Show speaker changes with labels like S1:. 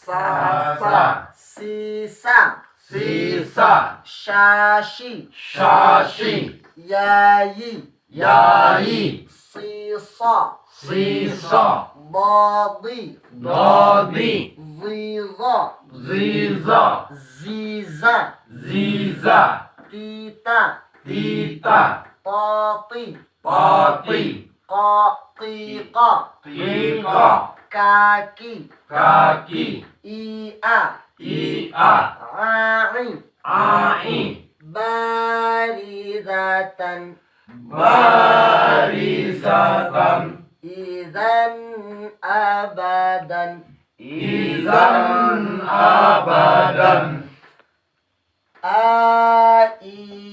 S1: Sasa.
S2: Sisa.
S1: Sisa.
S2: Shashi.
S1: Shashi.
S2: Yayi.
S1: Yayi.
S2: Sisa.
S1: Sisa.
S2: Dadi.
S1: Dadi.
S2: Ziza.
S1: Ziza.
S2: Ziza.
S1: Ziza.
S2: Tita.
S1: Tita.
S2: Tati.
S1: Pati.
S2: Qaqiqa.
S1: Tika.
S2: Kaki.
S1: Kaki.
S2: Ia.
S1: Ia.
S2: Ai.
S1: Ai.
S2: Barizatan.
S1: Barisatan.
S2: Idzan abadan.
S1: Izan abadan.
S2: Ai.